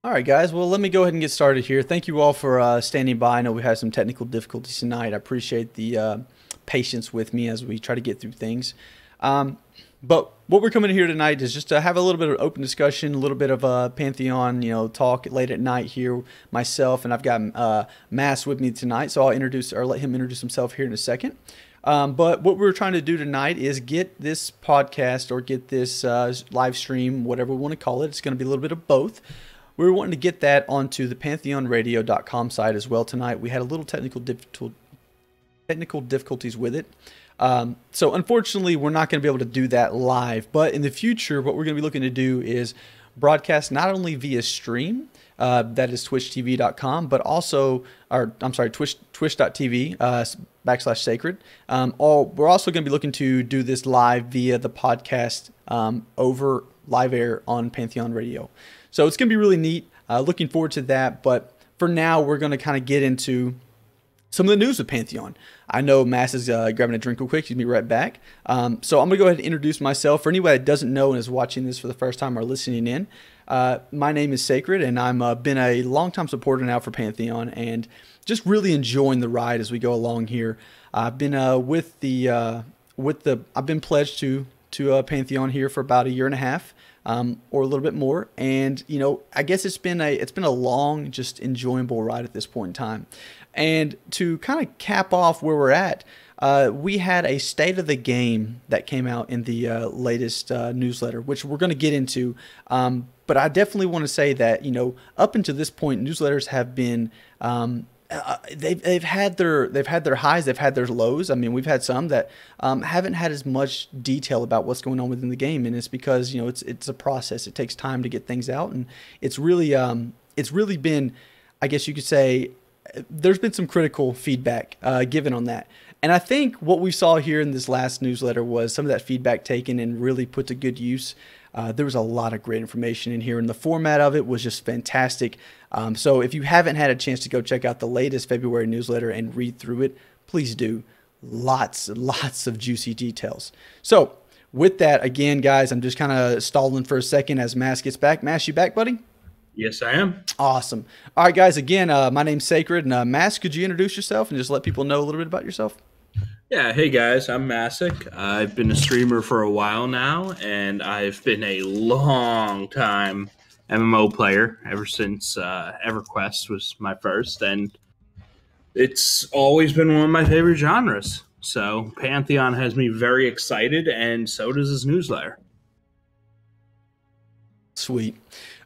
All right, guys. Well, let me go ahead and get started here. Thank you all for standing by. I know we had some technical difficulties tonight. I appreciate the patience with me as we try to get through things. But what we're coming here tonight is just to have a little bit of open discussion, a little bit of Pantheon, talk late at night here, myself, and I've got Mass with me tonight, so I'll let him introduce himself here in a second. But what we're trying to do tonight is get this podcast or get this live stream, whatever we want to call it. It's going to be a little bit of both. We're wanting to get that onto the pantheonradio.com site as well tonight. We had a little technical difficulties with it. So unfortunately, we're not going to be able to do that live. But in the future, what we're going to be looking to do is broadcast not only via stream, that is twitchtv.com, but also, twitch.tv /sacred. We're also going to be looking to do this live via the podcast over live air on Pantheon Radio. So it's going to be really neat. Looking forward to that. But for now, we're going to kind of get into some of the news of Pantheon. I know Mass is grabbing a drink real quick. He'll be right back. So I'm going to go ahead and introduce myself. For anybody that doesn't know and is watching this for the first time or listening in, my name is Sacred, and I'm been a longtime supporter now for Pantheon, and just really enjoying the ride as we go along here. I've been I've been pledged to Pantheon here for about a year and a half. Or a little bit more, and I guess it's been a long, just enjoyable ride at this point in time. And to kind of cap off where we're at, we had a state of the game that came out in the latest newsletter, which we're going to get into. But I definitely want to say that up until this point, newsletters have been they've had their highs, they've had their lows. I mean, we've had some that haven't had as much detail about what's going on within the game, and it's because it's a process. It takes time to get things out, and it's really been, I guess you could say, there's been some critical feedback given on that. And I think what we saw here in this last newsletter was some of that feedback taken and really put to good use. There was a lot of great information in here, and the format of it was just fantastic. So if you haven't had a chance to go check out the latest February newsletter and read through it, please do. Lots of juicy details. So with that, again, guys, I'm just kind of stalling for a second as Mass gets back. Mass, you back, buddy? Yes, I am. Awesome. All right, guys, again, my name's Sacred, and Mass, could you introduce yourself and just let people know a little bit about yourself? Yeah, hey guys, I'm Masick. I've been a streamer for a while now, and I've been a long time MMO player ever since EverQuest was my first, and it's always been one of my favorite genres. So Pantheon has me very excited, and so does this newsletter. Sweet.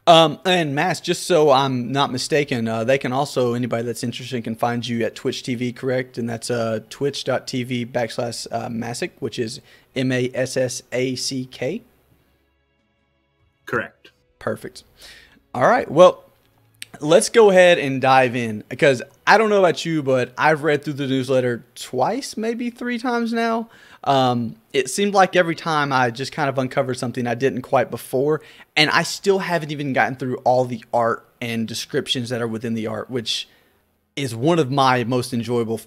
And Mass, just so I'm not mistaken, they can also, anybody that's interested can find you at Twitch TV, correct? And that's twitch.tv /Masick, which is MASSACK. Correct. Perfect. All right. Well, let's go ahead and dive in, because I don't know about you, but I've read through the newsletter twice, maybe 3 times now. It seemed like every time I just kind of uncovered something I didn't quite before, and I still haven't even gotten through all the art and descriptions that are within the art, which is one of my most enjoyable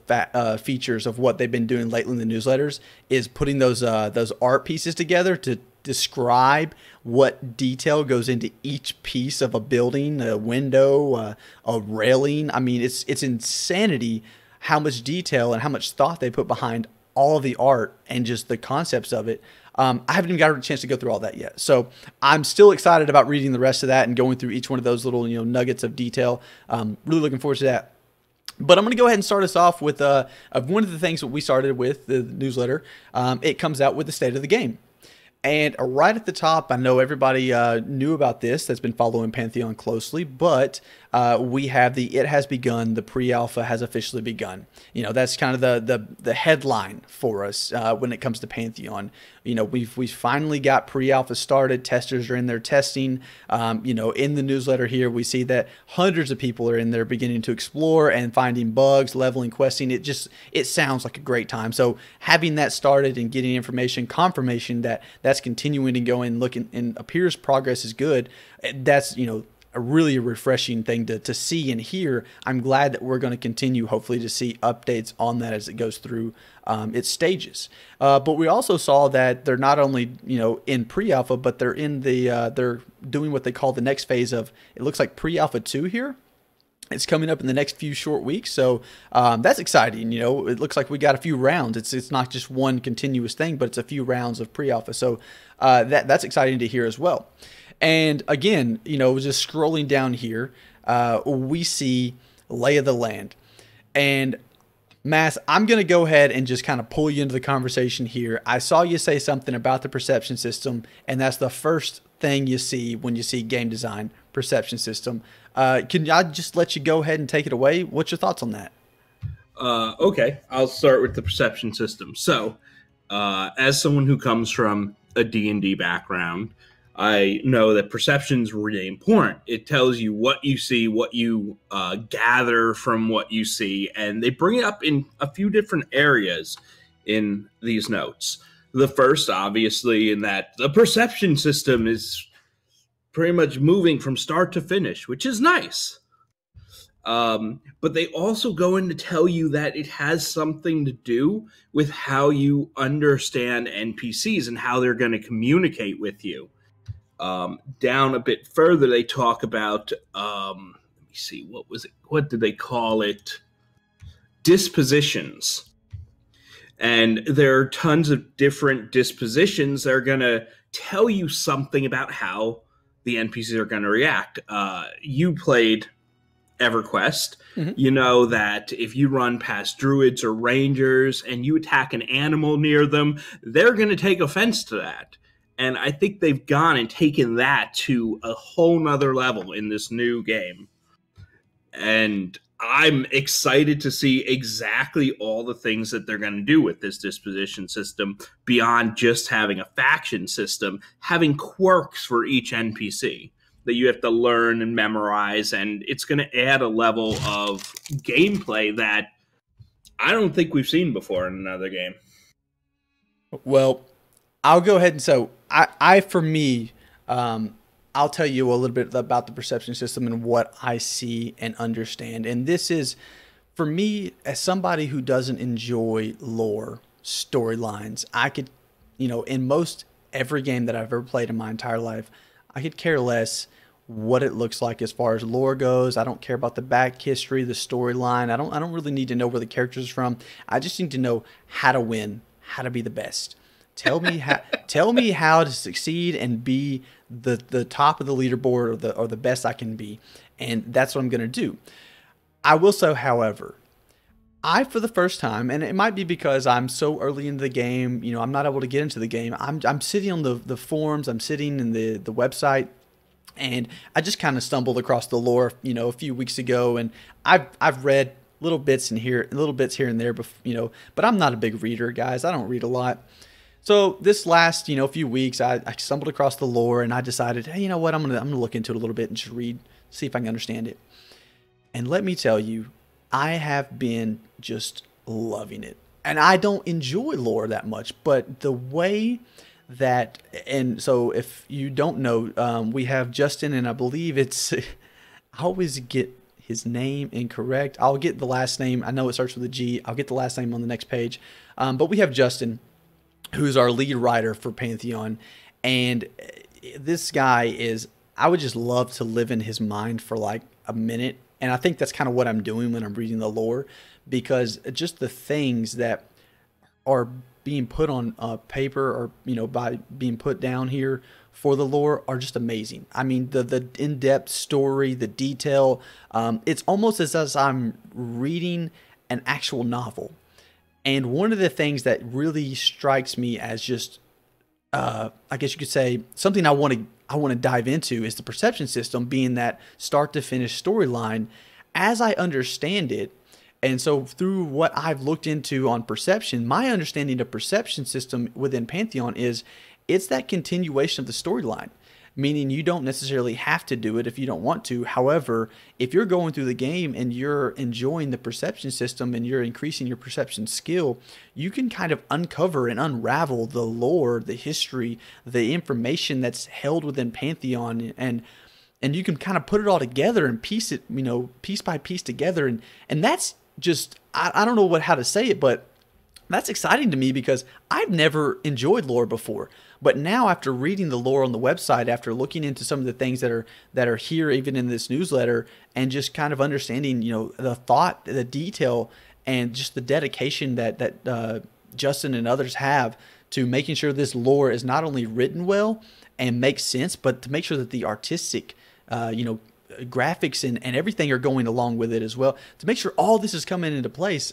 features of what they've been doing lately in the newsletters, is putting those art pieces together to describe what detail goes into each piece of a building, a window, a railing. I mean, it's insanity how much detail and how much thought they put behind all of the art and just the concepts of it. I haven't even got a chance to go through all that yet. So I'm still excited about reading the rest of that and going through each one of those little nuggets of detail. Really looking forward to that. But I'm going to go ahead and start us off with one of the things that we started with, the newsletter. It comes out with the state of the game. And right at the top, I know everybody knew about this that's been following Pantheon closely, but we have the "It has begun," the pre-alpha has officially begun. That's kind of the headline for us when it comes to Pantheon. We've finally got pre-alpha started. Testers are in there testing. In the newsletter here, we see that hundreds of people are in there beginning to explore and finding bugs, leveling, questing. It sounds like a great time. So having that started and getting information, confirmation that that's continuing to go and looking and appears progress is good. That's really a refreshing thing to see and hear. I'm glad that we're going to continue, hopefully, to see updates on that as it goes through its stages. But we also saw that they're not only in pre-alpha, but they're in they're doing what they call the next phase of, it looks like pre-alpha 2 here. It's coming up in the next few short weeks, so that's exciting. It looks like we got a few rounds. It's not just one continuous thing, but it's a few rounds of pre-alpha. So that's exciting to hear as well. And again, just scrolling down here, we see Lay of the Land. And Mass, I'm going to go ahead and just kind of pull you into the conversation here. I saw you say something about the perception system, and that's the first thing you see when you see game design, perception system. Can I just let you go ahead and take it away? What's your thoughts on that? Okay, I'll start with the perception system. So, as someone who comes from a D&D background, I know that perception is really important. It tells you what you see, what you gather from what you see, and they bring it up in a few different areas in these notes. The first, obviously, in that the perception system is pretty much moving from start to finish, which is nice. But they also go in to tell you that it has something to do with how you understand NPCs and how they're going to communicate with you. Down a bit further, they talk about, let me see, what was it? What did they call it? Dispositions. And there are tons of different dispositions that are going to tell you something about how the NPCs are going to react. You played EverQuest. Mm-hmm. You know that if you run past druids or rangers and you attack an animal near them, they're going to take offense to that. And I think they've gone and taken that to a whole nother level in this new game. And I'm excited to see exactly all the things that they're going to do with this disposition system beyond just having a faction system, having quirks for each NPC that you have to learn and memorize. And it's going to add a level of gameplay that I don't think we've seen before in another game. Well, I'll go ahead and so I for me, I'll tell you a little bit about the perception system and what I see and understand. And this is, for me, as somebody who doesn't enjoy lore, storylines, I could, in most every game that I've ever played in my entire life, I could care less what it looks like as far as lore goes. I don't care about the back history, the storyline. I don't really need to know where the characters are from. I just need to know how to win, how to be the best. Tell me how to succeed and be the top of the leaderboard or the best I can be, and that's what I'm going to do. I will say, however, for the first time, and it might be because I'm so early into the game, I'm not able to get into the game. I'm sitting on the forums, I'm sitting in the website, and I just kind of stumbled across the lore, a few weeks ago, and I've read little bits here and there, but I'm not a big reader, guys. I don't read a lot. So this last, few weeks, I stumbled across the lore and I decided, hey, you know what? I'm gonna look into it a little bit and just read, see if I can understand it. And let me tell you, I have been just loving it. And I don't enjoy lore that much, but the way that, and so if you don't know, we have Justin, and I believe it's, I always get his name incorrect. I'll get the last name. I know it starts with a G. I'll get the last name on the next page. But we have Justin, who's our lead writer for Pantheon. And this guy is, I would just love to live in his mind for like a minute. And I think that's kind of what I'm doing when I'm reading the lore, because just the things that are being put on paper or, by being put down here for the lore are just amazing. I mean, the in-depth story, the detail, it's almost as I'm reading an actual novel. And one of the things that really strikes me as just, I guess you could say, something I want to dive into is the perception system, being that start to finish storyline as I understand it. And so through what I've looked into on perception, my understanding of perception system within Pantheon is it's that continuation of the storyline. Meaning you don't necessarily have to do it if you don't want to. However, if you're going through the game and you're enjoying the perception system and you're increasing your perception skill, you can kind of uncover and unravel the lore, the history, the information that's held within Pantheon. And and you can kind of put it all together and piece it, piece by piece together. And that's just, I don't know how to say it, but that's exciting to me because I've never enjoyed lore before. But now, after reading the lore on the website, after looking into some of the things that are here, even in this newsletter, and just kind of understanding, the thought, the detail, and just the dedication that Justin and others have to making sure this lore is not only written well and makes sense, but to make sure that the artistic, graphics and everything are going along with it as well, to make sure all this is coming into place.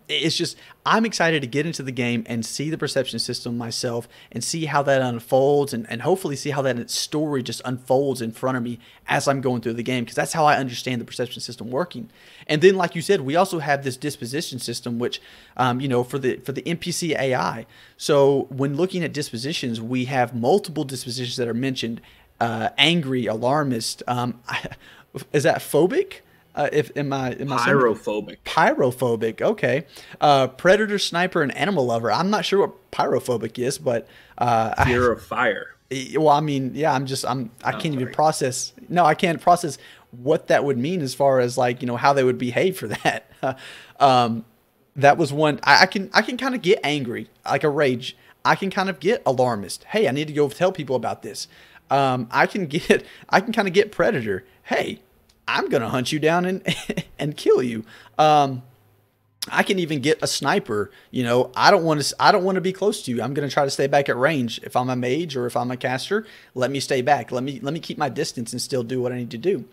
It's just, I'm excited to get into the game and see the perception system myself and see how that unfolds, and hopefully see how that story just unfolds in front of me as I'm going through the game, because that's how I understand the perception system working. And then, like you said, we also have this disposition system, which, for the NPC AI. So when looking at dispositions, we have multiple dispositions that are mentioned. Angry, alarmist. Is that phobic? Am I pyrophobic? Pyrophobic. Okay. Predator, sniper, and animal lover. I'm not sure what pyrophobic is, but fear of fire. Well, I mean, yeah. I can't even process. No, I can't process what that would mean as far as how they would behave for that. That was one. I can kind of get angry, like a rage. I can kind of get alarmist. Hey, I need to go tell people about this. I can kind of get predator. Hey, I'm gonna hunt you down and kill you. I can even get a sniper. I don't want to be close to you. I'm gonna try to stay back at range. If I'm a mage or if I'm a caster, let me stay back. Let me keep my distance and still do what I need to do.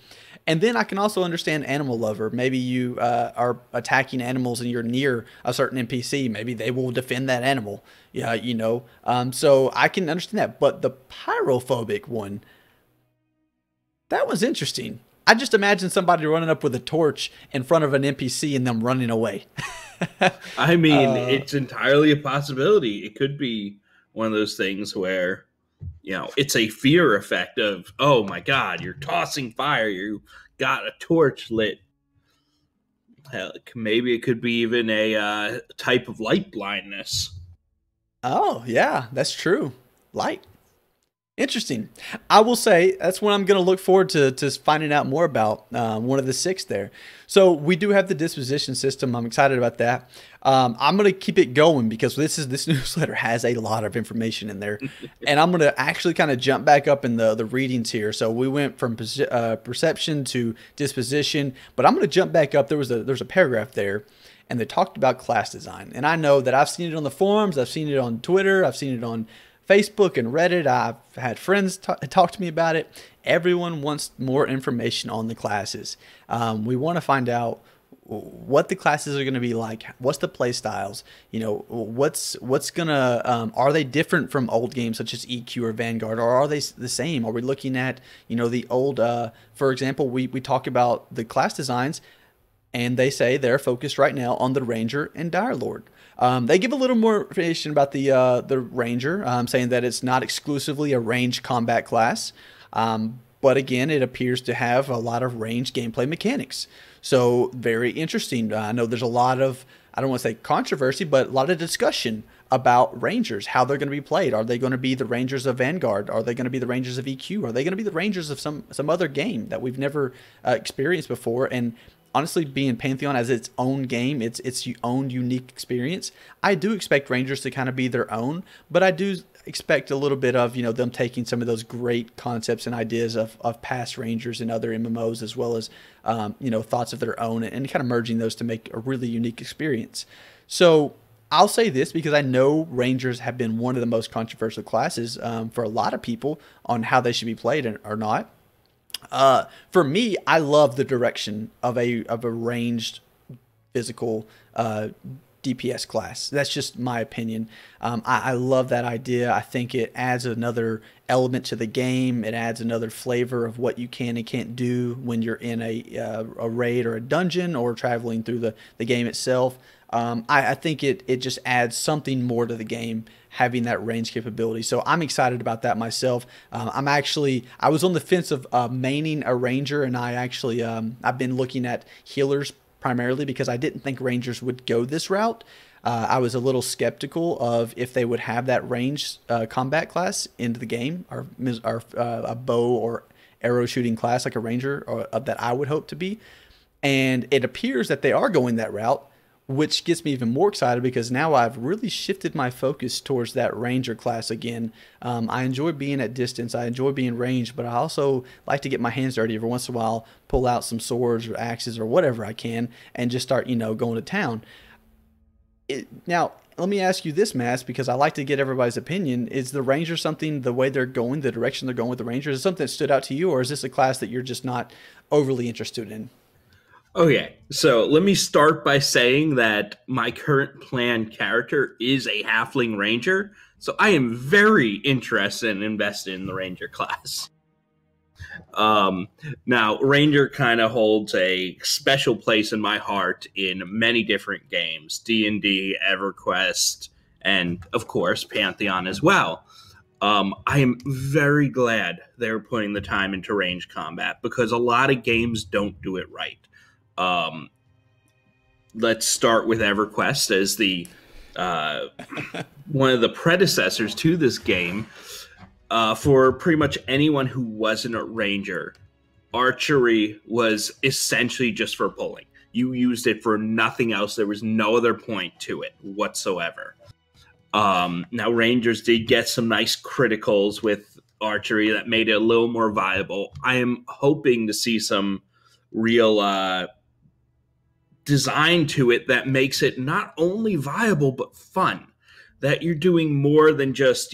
And then I can also understand animal lover. Maybe you are attacking animals and you're near a certain NPC. Maybe they will defend that animal. Yeah, so I can understand that. But the pyrophobic one, that was interesting. I just imagine somebody running up with a torch in front of an NPC and them running away. I mean, it's entirely a possibility. It could be one of those things where, it's a fear effect of, oh my God, you're tossing fire. You got a torch lit. Hell, maybe it could be even a type of light blindness. Oh, yeah, that's true. Light. Interesting. I will say that's what I'm going to look forward to finding out more about, one of the 6 there. So we do have the disposition system. I'm excited about that. I'm going to keep it going because this newsletter has a lot of information in there. And I'm going to actually kind of jump back up in the readings here. So we went from perception to disposition, but I'm going to jump back up. There's a paragraph there, and they talked about class design. And I know that I've seen it on the forums. I've seen it on Twitter. I've seen it on Facebook and Reddit. I've had friends talk to me about it. Everyone wants more information on the classes. We want to find out what the classes are going to be like. What's the play styles? What's gonna are they different from old games such as EQ or Vanguard, or are they the same? Are we looking at the old? For example, we talk about the class designs, and they say they're focused right now on the Ranger and Dire Lord. They give a little more information about the Ranger, saying that it's not exclusively a ranged combat class, but again, it appears to have a lot of ranged gameplay mechanics. So very interesting. I know there's a lot of, I don't want to say controversy, but a lot of discussion about Rangers, how they're going to be played. Are they going to be the Rangers of Vanguard? Are they going to be the Rangers of EQ? Are they going to be the Rangers of some other game that we've never experienced before? And honestly, being Pantheon as its own game, its own unique experience, I do expect Rangers to kind of be their own, but I do expect a little bit of them taking some of those great concepts and ideas of past Rangers and other MMOs, as well as thoughts of their own, and kind of merging those to make a really unique experience. So I'll say this because I know Rangers have been one of the most controversial classes for a lot of people on how they should be played or not. For me, I love the direction of a ranged physical DPS class. That's just my opinion. I love that idea. I think it adds another element to the game. It adds another flavor of what you can and can't do when you're in a raid or a dungeon or traveling through the game itself. I think it just adds something more to the game, having that range capability. So I'm excited about that myself. I was on the fence of maining a ranger, and I've been looking at healers primarily because I didn't think rangers would go this route. I was a little skeptical of if they would have that range combat class into the game, or a bow or arrow shooting class like a ranger, or that I would hope to be. And it appears that they are going that route, which gets me even more excited because now I've really shifted my focus towards that ranger class again. I enjoy being at distance. I enjoy being ranged, but I also like to get my hands dirty every once in a while, pull out some swords or axes or whatever I can, and just start, going to town. Now, let me ask you this, Mass, because I like to get everybody's opinion. Is the ranger something, the way they're going, the direction they're going with the rangers, is something that stood out to you, or is this a class that you're just not overly interested in? Okay, so let me start by saying that my current planned character is a halfling ranger, so I am very interested and invested in the ranger class. Now, ranger kind of holds a special place in my heart in many different games, D&D, EverQuest, and of course Pantheon as well. I am very glad they're putting the time into range combat because a lot of games don't do it right. Let's start with EverQuest as the one of the predecessors to this game. For pretty much anyone who wasn't a ranger, archery was essentially just for pulling. You used it for nothing else. There was no other point to it whatsoever. Now, rangers did get some nice criticals with archery that made it a little more viable. I am hoping to see some real design to it that makes it not only viable but fun. That you're doing more than just,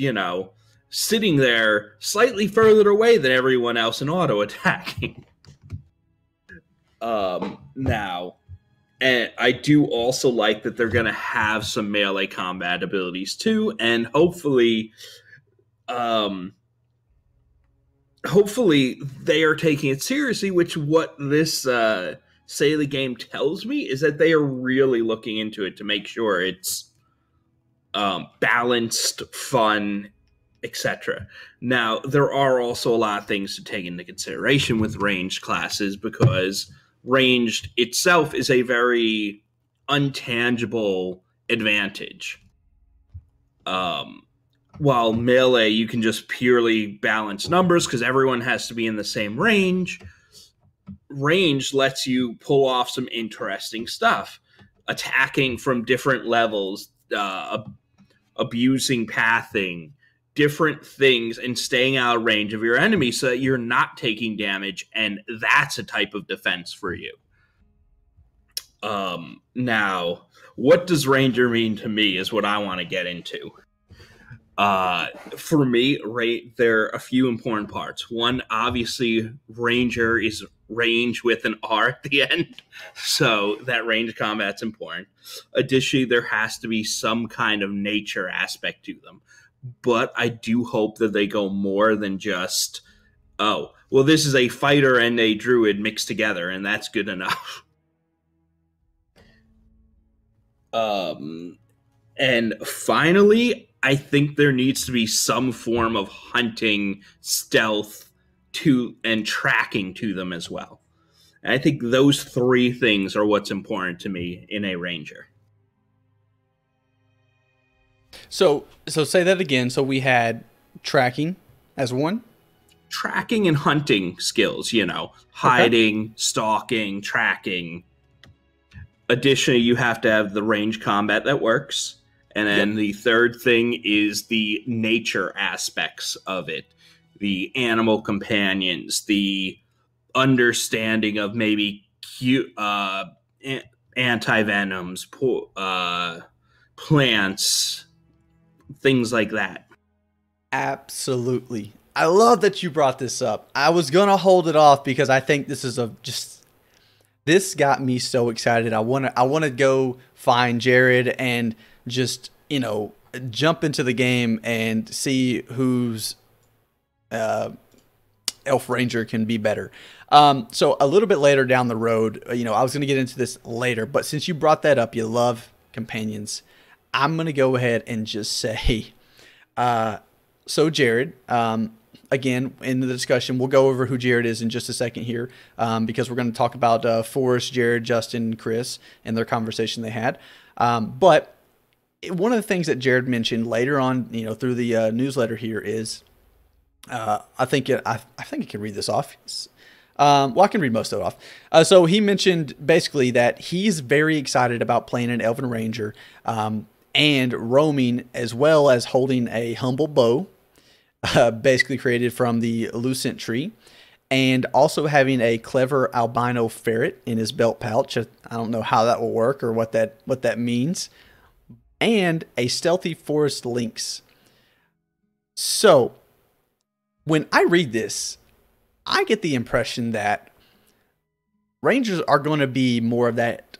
sitting there slightly further away than everyone else and auto attacking. Now, and I do also like that they're going to have some melee combat abilities too, and hopefully they are taking it seriously, which what this say the game tells me is that they are really looking into it to make sure it's balanced, fun, etc. Now, there are also a lot of things to take into consideration with ranged classes because ranged itself is a very untangible advantage. While melee, you can just purely balance numbers because everyone has to be in the same range. Range lets you pull off some interesting stuff. Attacking from different levels, abusing pathing, different things, and staying out of range of your enemy so that you're not taking damage, and that's a type of defense for you. Now, what does ranger mean to me is what I want to get into. For me, there are a few important parts. One, obviously, ranger is range with an R at the end, so that range combat's important. Additionally, there has to be some kind of nature aspect to them. But I do hope that they go more than just, this is a fighter and a druid mixed together, and that's good enough. And finally, I think there needs to be some form of hunting, stealth, and tracking to them as well. And I think those three things are what's important to me in a ranger. So say that again. So we had tracking as one. Tracking and hunting skills, hiding, stalking, tracking. Additionally, you have to have the range combat that works. And then the third thing is the nature aspects of it. The animal companions, the understanding of maybe anti-venoms, plants, things like that. Absolutely. I love that you brought this up. I was going to hold it off because I think this is this got me so excited. I want to go find Jared and just, jump into the game and see whose elf ranger can be better. So a little bit later down the road, I was going to get into this later, but since you brought that up, you love companions. I'm going to go ahead and just say, so Jared, again, in the discussion, we'll go over who Jared is in just a second here, because we're going to talk about Forrest, Jared, Justin, Chris, and their conversation they had. But one of the things that Jared mentioned later on, through the newsletter here is I think I can read this off. Well, I can read most of it off. So he mentioned basically that he's very excited about playing an Elven Ranger and roaming, as well as holding a humble bow, basically created from the Lucent tree, and also having a clever albino ferret in his belt pouch. I don't know how that will work or what that means, and a stealthy forest lynx. So when I read this, I get the impression that Rangers are going to be more of that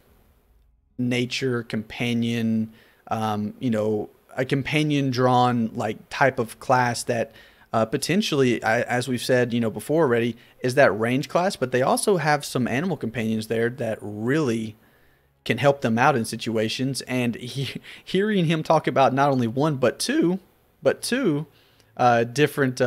nature companion, a companion drawn like type of class that potentially, as we've said, before already, is that range class. But they also have some animal companions there that really can help them out in situations. And hearing him talk about not only one but two different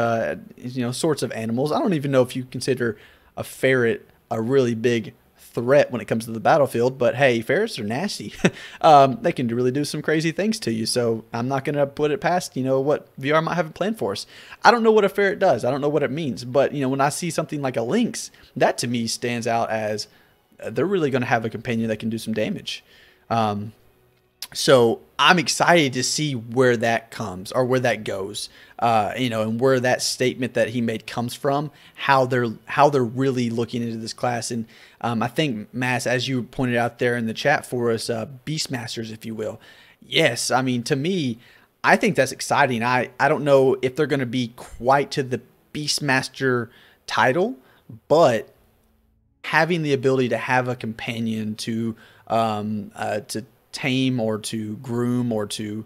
sorts of animals. I don't even know if you consider a ferret a really big threat when it comes to the battlefield, but hey, ferrets are nasty. They can really do some crazy things to you, so I'm not going to put it past what VR might have planned for us. I don't know what a ferret does. I don't know what it means, but when I see something like a lynx, that to me stands out as they're really going to have a companion that can do some damage. So I'm excited to see where that comes or where that goes, and where that statement that he made comes from, how they're really looking into this class. And I think, Mass, as you pointed out there in the chat for us, Beastmasters, if you will. Yes, I mean, to me, I think that's exciting. I don't know if they're going to be quite to the Beastmaster title, but having the ability to have a companion to tame or to groom or to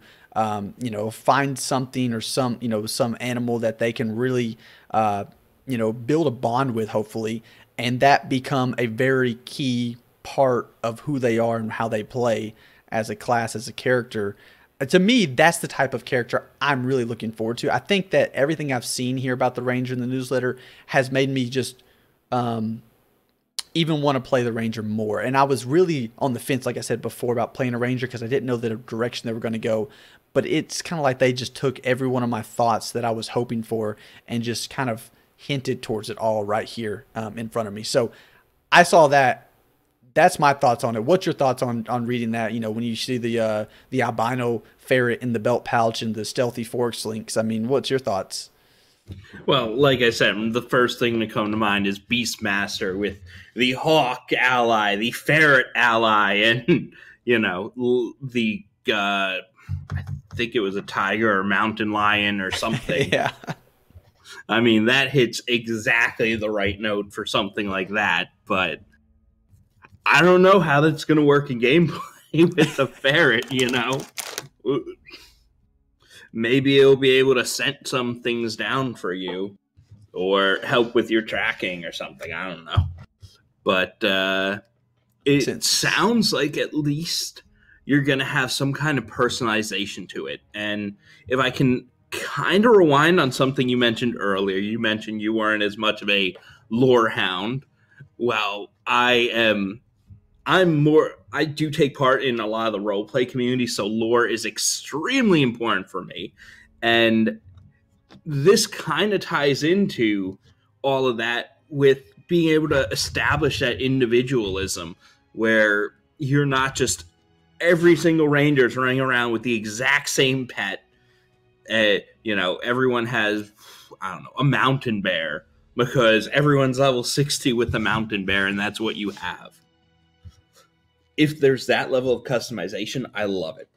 find something or some animal that they can really build a bond with, hopefully, and that become a very key part of who they are and how they play as a class, as a character. To me, that's the type of character I'm really looking forward to. I think that everything I've seen here about the Ranger in the newsletter has made me just even want to play the Ranger more. And I was really on the fence, like I said before, about playing a Ranger because I didn't know the direction they were going to go. But it's kind of like they just took every one of my thoughts that I was hoping for and just kind of hinted towards it all right here in front of me. So I saw that. That's my thoughts on it. What's your thoughts on reading that? When you see the albino ferret in the belt pouch and the stealthy forest lynx. I mean, what's your thoughts? Well, like I said, the first thing to come to mind is Beastmaster with the hawk ally, the ferret ally, and the I think it was a tiger or mountain lion or something. Yeah. I mean, that hits exactly the right note for something like that, but I don't know how that's going to work in gameplay with the ferret, Maybe it'll be able to scent some things down for you or help with your tracking or something. I don't know. But it sounds like at least you're going to have some kind of personalization to it. And if I can kind of rewind on something you mentioned earlier, you mentioned you weren't as much of a lore hound. Well, I do take part in a lot of the roleplay community, so lore is extremely important for me. And this kind of ties into all of that with being able to establish that individualism where you're not just every single ranger's running around with the exact same pet. Everyone has, I don't know, a mountain bear because everyone's level 60 with the mountain bear, and that's what you have. If there's that level of customization, I love it.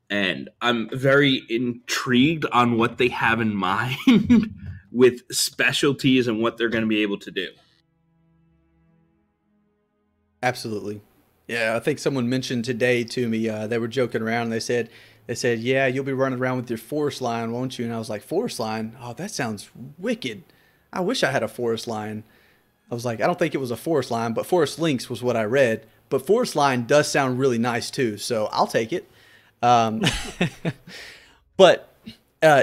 And I'm very intrigued on what they have in mind with specialties and what they're going to be able to do. Absolutely. Yeah, I think someone mentioned today to me, they were joking around. They said, yeah, you'll be running around with your forest lion, won't you? And I was like, forest lion? Oh, that sounds wicked. I wish I had a forest lion. I was like, I don't think it was a forest lion, but forest lynx was what I read. But forest lion does sound really nice too, so I'll take it. But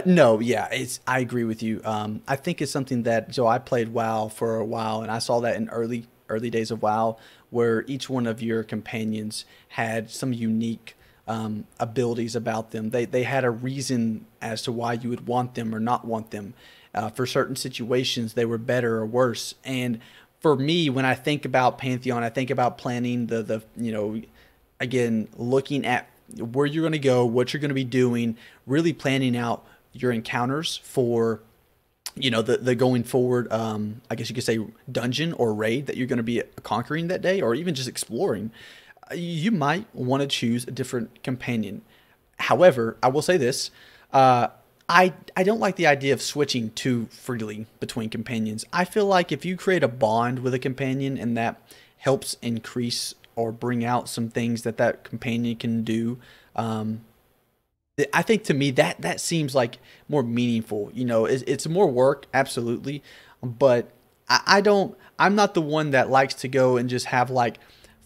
no, yeah, I agree with you. I think it's something that I played WoW for a while, and I saw that in early days of WoW, where each one of your companions had some unique abilities about them. They had a reason as to why you would want them or not want them. For certain situations, they were better or worse. And for me, when I think about Pantheon, I think about planning the again, looking at where you're going to go, what you're going to be doing, really planning out your encounters for the going forward, I guess you could say dungeon or raid that you're going to be conquering that day, or even just exploring. You might want to choose a different companion. However, I will say this: I don't like the idea of switching too freely between companions. I feel like if you create a bond with a companion and that helps increase or bring out some things that companion can do, I think to me that seems like more meaningful. It's more work, absolutely, but I don't. I'm not the one that likes to go and just have like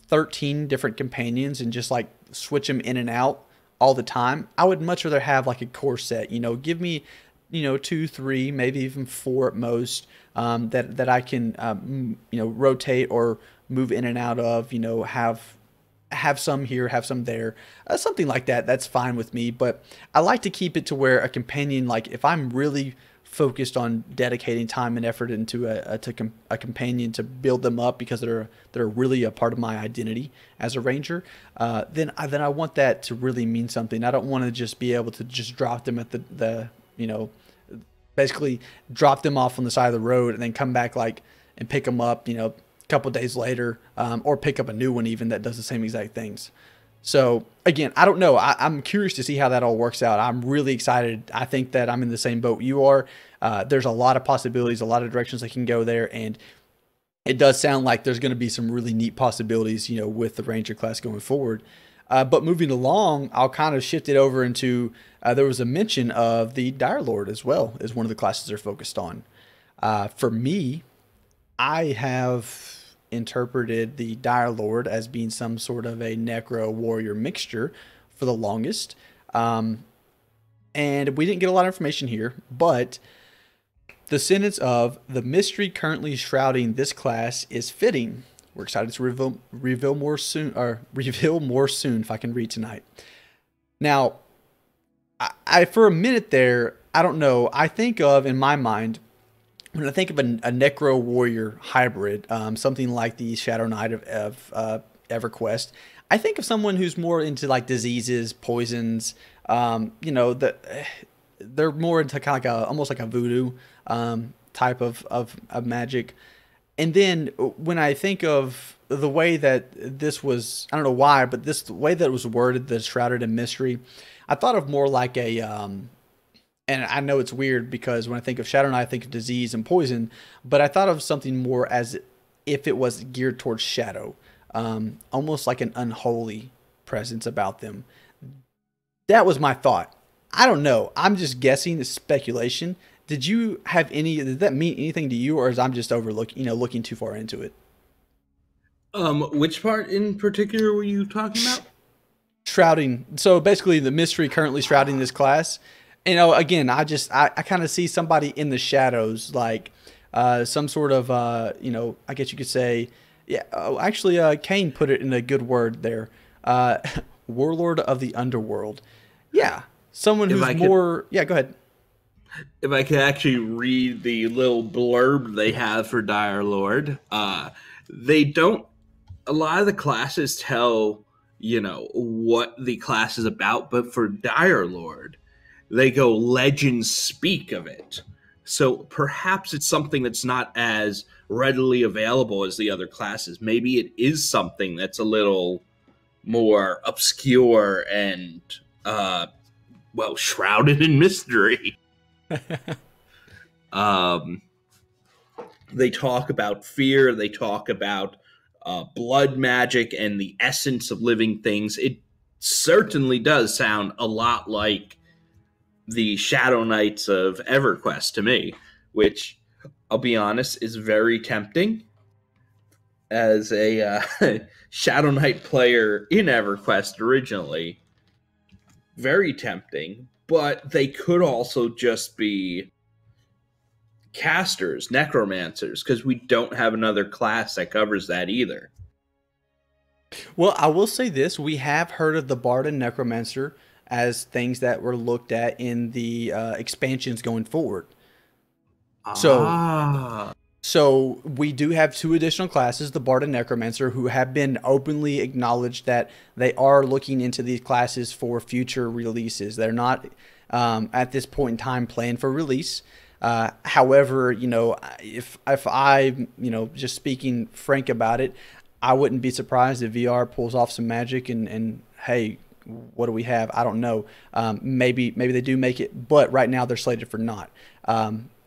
13 different companions and just like switch them in and out all the time. I would much rather have like a core set. Give me, 2, 3, maybe even 4 at most, that I can rotate or move in and out of. Have some here, have some there, something like that. That's fine with me. But I like to keep it to where a companion, like if I'm really focused on dedicating time and effort into a companion to build them up because they're really a part of my identity as a ranger, then I want that to really mean something. I don't want to just be able to just drop them at the basically drop them off on the side of the road and then come back and pick them up a couple days later, or pick up a new one even that does the same exact things. So again, I don't know. I'm curious to see how that all works out. I'm really excited. I think that I'm in the same boat you are. There's a lot of possibilities, a lot of directions that can go there, and it does sound like there's going to be some really neat possibilities, with the Ranger class going forward. But moving along, I'll kind of shift it over into there was a mention of the Dire Lord as well as one of the classes they're focused on. For me, I have interpreted the Dire Lord as being some sort of a Necro Warrior mixture for the longest. And we didn't get a lot of information here, but the sentence of the mystery currently shrouding this class is fitting. We're excited to reveal more soon if I can read tonight. Now, I for a minute there, I don't know, I think of, in my mind, when I think of a Necro Warrior hybrid, something like the Shadow Knight of EverQuest, I think of someone who's more into like diseases, poisons. They're more into kind of like almost like a voodoo type of magic. And then when I think of the way that this was, I don't know why, but the way that it was worded, the shrouded in mystery, I thought of more like and I know it's weird because when I think of Shadow Knight, I think of disease and poison, but I thought of something more as if it was geared towards shadow, almost like an unholy presence about them. That was my thought. I don't know. I'm just guessing. It's speculation. Did that mean anything to you, or is I'm just overlooking, looking too far into it? Which part in particular were you talking about? Shrouding. So basically the mystery currently shrouding this class. Again, I kind of see somebody in the shadows, like some sort of, I guess you could say, yeah. Actually, Kane put it in a good word there. Warlord of the underworld. Yeah, someone who's more. Yeah, go ahead. If I could actually read the little blurb they have for Dire Lord, they don't. A lot of the classes tell what the class is about, but for Dire Lord, they go legends speak of it. So perhaps it's something that's not as readily available as the other classes. Maybe it is something that's a little more obscure and, shrouded in mystery. They talk about fear. They talk about blood magic and the essence of living things. It certainly does sound a lot like the Shadow Knights of EverQuest to me, which, I'll be honest, is very tempting. As a Shadow Knight player in EverQuest originally, very tempting, but they could also just be casters, necromancers, because we don't have another class that covers that either. Well, I will say this. We have heard of the Bard and Necromancer as things that were looked at in the expansions going forward. So Ah, So we do have two additional classes, the Bard and Necromancer, who have been openly acknowledged that they are looking into these classes for future releases. They're not at this point in time planned for release. However, if I just speaking frank about it, I wouldn't be surprised if VR pulls off some magic and hey, what do we have? I don't know. Maybe they do make it, but right now they're slated for not.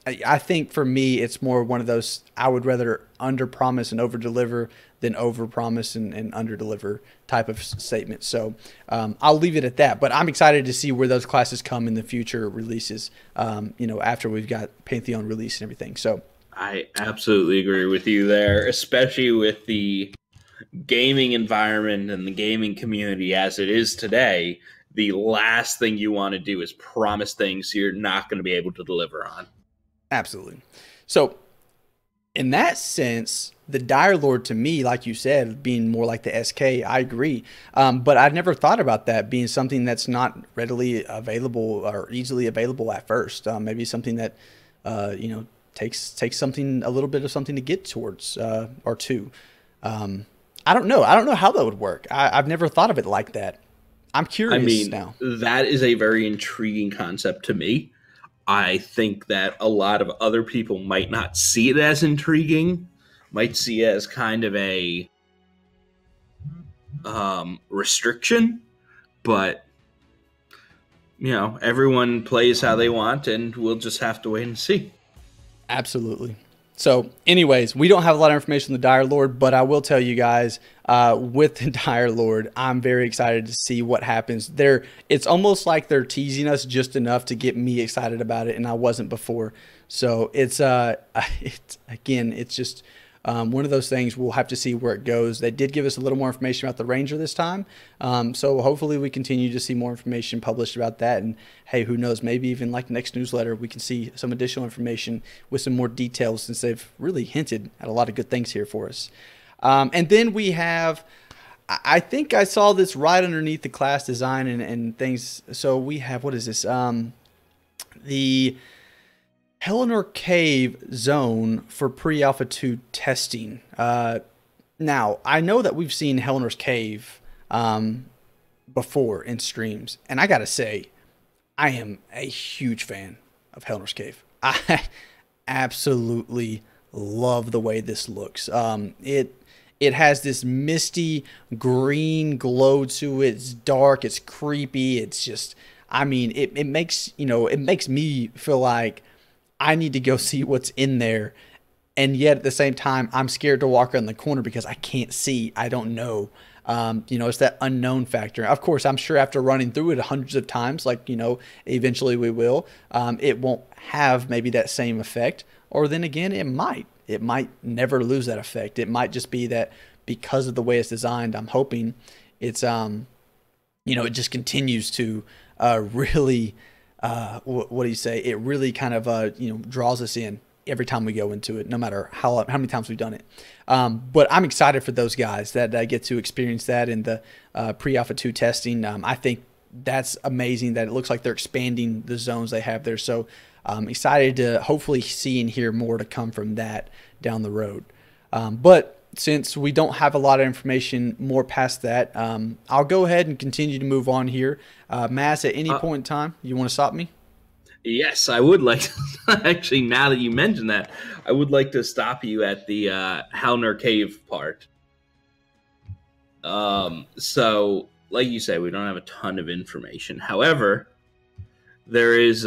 I think for me, it's more one of those. I would rather under promise and over deliver than over promise and under deliver type of statement. So I'll leave it at that. But I'm excited to see where those classes come in the future releases. After we've got Pantheon release and everything. So I absolutely agree with you there, especially with the gaming environment and the gaming community as it is today. The last thing you want to do is promise things you're not going to be able to deliver on. absolutely. So in that sense, the Dire Lord to me, like you said, being more like the SK, I agree. But I've never thought about that being something that's not readily available or easily available at first. Maybe something that, takes something, a little bit of something to get towards or to. I don't know. I don't know how that would work. I've never thought of it like that. I'm curious now. That is a very intriguing concept to me. I think that a lot of other people might not see it as intriguing, might see it as kind of a restriction, but everyone plays how they want, and we'll just have to wait and see. Absolutely. So, anyways, we don't have a lot of information on the Dire Lord, but I will tell you guys, with the Dire Lord, I'm very excited to see what happens. It's almost like they're teasing us just enough to get me excited about it, and I wasn't before. So it's just one of those things. We'll have to see where it goes. They did give us a little more information about the Ranger this time, so hopefully we continue to see more information published about that. And hey, who knows? Maybe even like next newsletter, we can see some additional information with some more details, since they've really hinted at a lot of good things here for us. And then we have, I think I saw this right underneath the class design and things. So we have, what is this? The Hellenor Cave zone for pre-alpha 2 testing. Now, I know that we've seen Hellenor's Cave before in streams, and I gotta say, I am a huge fan of Hellenor's Cave. I absolutely love the way this looks. It has this misty green glow to it. It's dark. It's creepy. It's just, I mean, it makes me feel like I need to go see what's in there. And yet at the same time, I'm scared to walk around the corner because I can't see. I don't know. It's that unknown factor. Of course, I'm sure after running through it hundreds of times, eventually we will, it won't have maybe that same effect. Or then again, it might. It might never lose that effect. It might just be that because of the way it's designed, I'm hoping it's, it just continues to really, what do you say? It really kind of, draws us in every time we go into it, no matter how many times we've done it. But I'm excited for those guys that get to experience that in the pre-alpha 2 testing. I think that's amazing that it looks like they're expanding the zones they have there. So I'm excited to hopefully see and hear more to come from that down the road. But since we don't have a lot of information more past that, I'll go ahead and continue to move on here. Mass, at any point in time, you want to stop me? Yes, I would like to. Actually, now that you mention that, I would like to stop you at the Hellenor Cave part. So, like you said, we don't have a ton of information. However, there is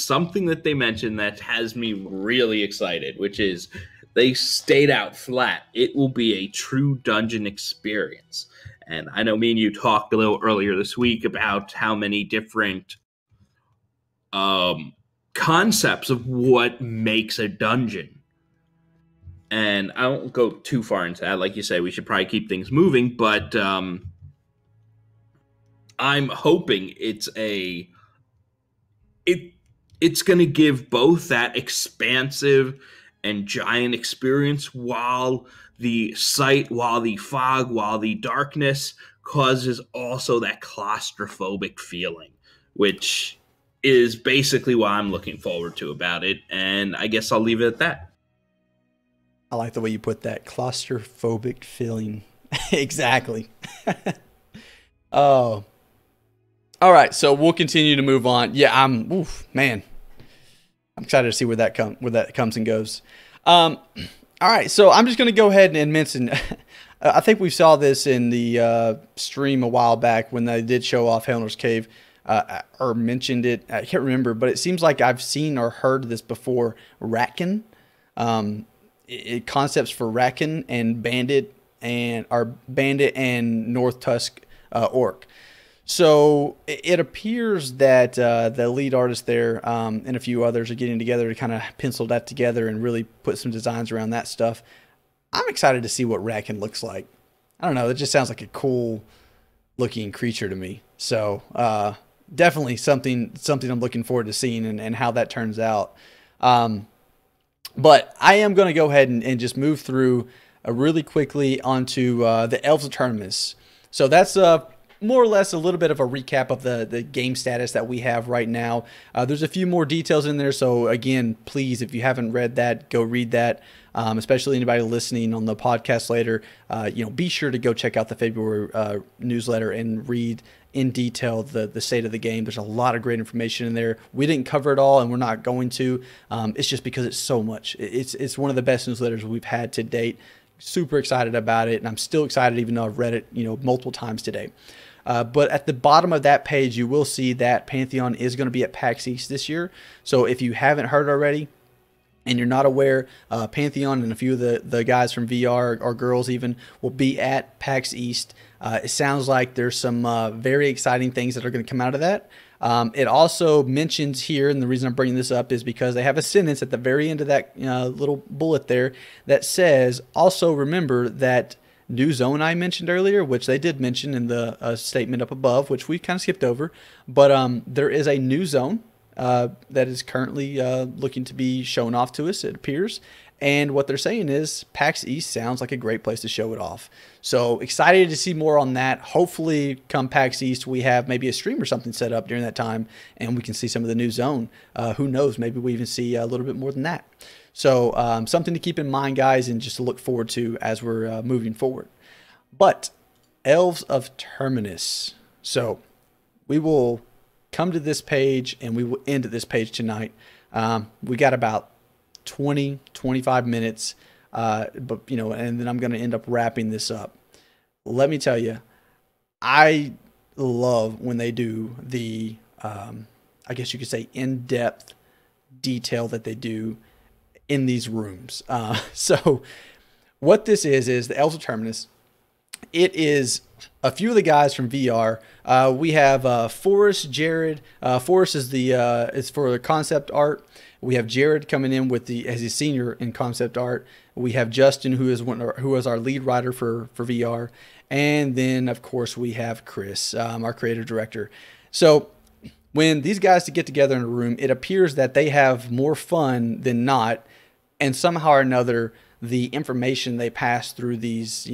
something that they mentioned that has me really excited, which is they stayed out flat. It will be a true dungeon experience. And I know me and you talked a little earlier this week about how many different concepts of what makes a dungeon. And I won't go too far into that. Like you say, we should probably keep things moving, but I'm hoping it's going to give both that expansive and giant experience while the sight, while the fog, while the darkness causes also that claustrophobic feeling, which is basically what I'm looking forward to about it, and I guess I'll leave it at that. I like the way you put that, claustrophobic feeling. Exactly. Oh, all right. So we'll continue to move on. Yeah, man, I'm excited to see where that comes and goes. All right, so I'm just gonna go ahead and mention. I think we saw this in the stream a while back when they did show off Helner's Cave, or mentioned it. I can't remember, but it seems like I've seen or heard this before. Ratkin, concepts for Ratkin and Bandit and North Tusk Orc. So it appears that the lead artist there and a few others are getting together to kind of pencil that together and really put some designs around that stuff. I'm excited to see what Ratkin looks like. I don't know. It just sounds like a cool looking creature to me. So definitely something I'm looking forward to seeing and how that turns out. But I am going to go ahead and just move through really quickly onto the Elves of Terminus. So that's more or less a little bit of a recap of the game status that we have right now. There's a few more details in there, so again, please, if you haven't read that, go read that. Especially anybody listening on the podcast later, be sure to go check out the February newsletter and read in detail the state of the game. There's a lot of great information in there. We didn't cover it all, and we're not going to. It's just because it's so much. It's one of the best newsletters we've had to date. Super excited about it, and I'm still excited even though I've read it multiple times today. But at the bottom of that page, you will see that Pantheon is going to be at PAX East this year. So if you haven't heard already, and you're not aware, Pantheon and a few of the guys from VR or girls even will be at PAX East. It sounds like there's some very exciting things that are going to come out of that. It also mentions here, and the reason I'm bringing this up is because they have a sentence at the very end of that little bullet there that says, also remember that new zone I mentioned earlier, which they did mention in the statement up above, which we kind of skipped over. But there is a new zone that is currently looking to be shown off to us, it appears. And what they're saying is PAX East sounds like a great place to show it off. So excited to see more on that. Hopefully come PAX East, we have maybe a stream or something set up during that time and we can see some of the new zone. Who knows, maybe we even see a little bit more than that. So something to keep in mind, guys, and just to look forward to as we're moving forward. But Elves of Terminus. So we will come to this page and we will end at this page tonight. We got about 20-25 minutes, but and then I'm going to end up wrapping this up. Let me tell you, I love when they do the I guess you could say in-depth detail that they do in these rooms. So what this is the Elves of Terminus. It is a few of the guys from VR. We have Forrest, Jared. Forrest is is for the concept art. We have Jared coming in as a senior in concept art. We have Justin, who is our lead writer for VR, and then of course we have Chris, our creative director. So when these guys get together in a room, it appears that they have more fun than not, and somehow or another, the information they pass through these,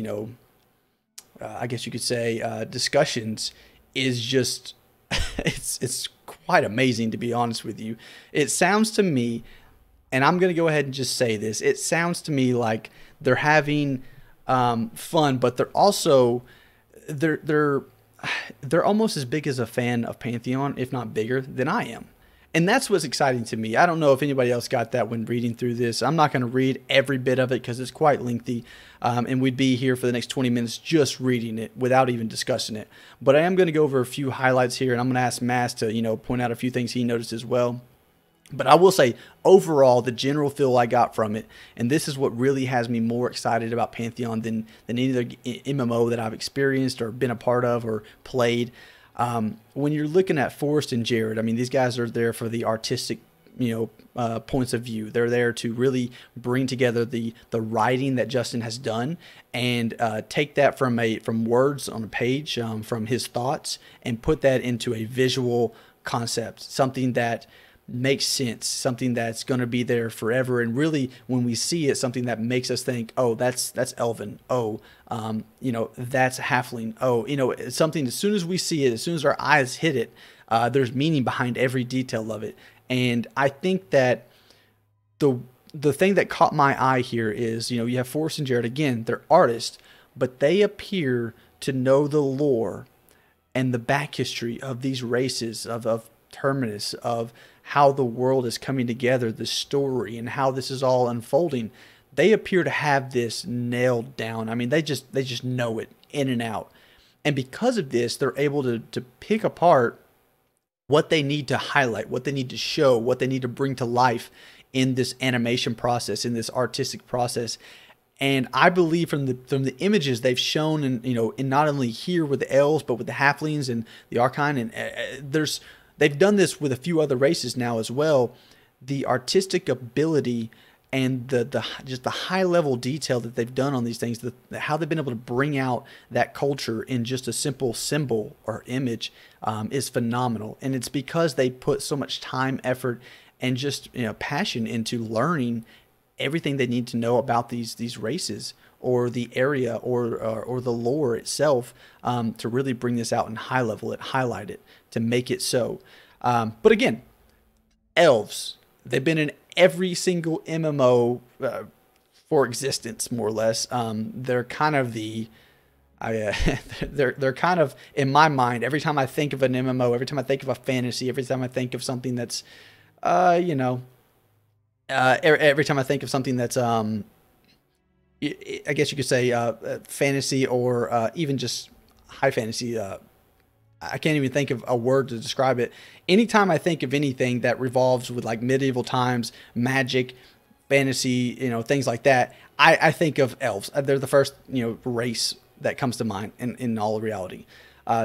I guess you could say, discussions is just it's quite amazing, to be honest with you. It sounds to me, and I'm going to go ahead and just say this, it sounds to me like they're having fun, but they're also they're almost as big as a fan of Pantheon, if not bigger than I am. And that's what's exciting to me. I don't know if anybody else got that when reading through this. I'm not going to read every bit of it because it's quite lengthy. And we'd be here for the next 20 minutes just reading it without even discussing it. But I am going to go over a few highlights here, and I'm going to ask Mass to, point out a few things he noticed as well. But I will say, overall, the general feel I got from it, and this is what really has me more excited about Pantheon than any other MMO that I've experienced or been a part of or played. When you're looking at Forrest and Jared, I mean, these guys are there for the artistic, points of view. They're there to really bring together the writing that Justin has done and take that from words on a page, from his thoughts, and put that into a visual concept, something that makes sense, something that's going to be there forever. And really, when we see it, something that makes us think, oh, that's elven. Oh, that's halfling. Oh, it's something, as soon as we see it, as soon as our eyes hit it, there's meaning behind every detail of it. And I think that the thing that caught my eye here is, you have Forrest and Jared, again, they're artists, but they appear to know the lore and the back history of these races, of Terminus, of how the world is coming together, the story, and how this is all unfolding. They appear to have this nailed down. I mean, they just know it in and out. And because of this, they're able to pick apart what they need to highlight, what they need to show, what they need to bring to life in this animation process, in this artistic process. And I believe from the images they've shown, and in not only here with the elves, but with the halflings and the Archon, and they've done this with a few other races now as well. The artistic ability and just the high level detail that they've done on these things, how they've been able to bring out that culture in just a simple symbol or image, is phenomenal. And it's because they put so much time, effort, and just passion into learning everything they need to know about these races or the area or the lore itself, to really bring this out and highlight it, to make it so. But again, elves, they've been in every single MMO for existence, more or less. They're kind of they're kind of, in my mind, every time I think of an MMO, every time I think of a fantasy, every time I think of something that's every time I think of something that's, I guess you could say, fantasy, or even just high fantasy. I can't even think of a word to describe it. Anytime I think of anything that revolves with like medieval times, magic, fantasy, things like that, I think of elves. They're the first, race that comes to mind in all reality.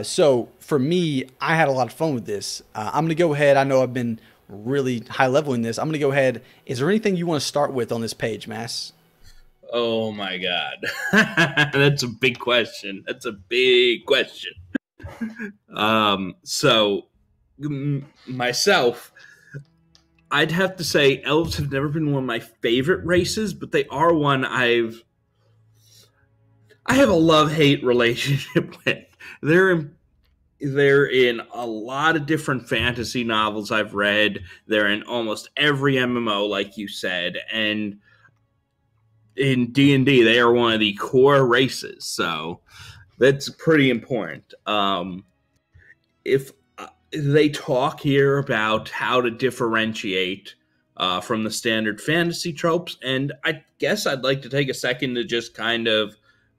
So for me, I had a lot of fun with this. I'm going to go ahead. I know I've been really high leveling this. I'm going to go ahead. Is there anything you want to start with on this page, Mass? Oh my God. That's a big question. So myself, I'd have to say elves have never been one of my favorite races, but they are one I have a love-hate relationship with. They're in a lot of different fantasy novels I've read. They're in almost every MMO, like you said, and in D&D, they are one of the core races. So that's pretty important. If they talk here about how to differentiate from the standard fantasy tropes, and I guess I'd like to take a second to just kind of,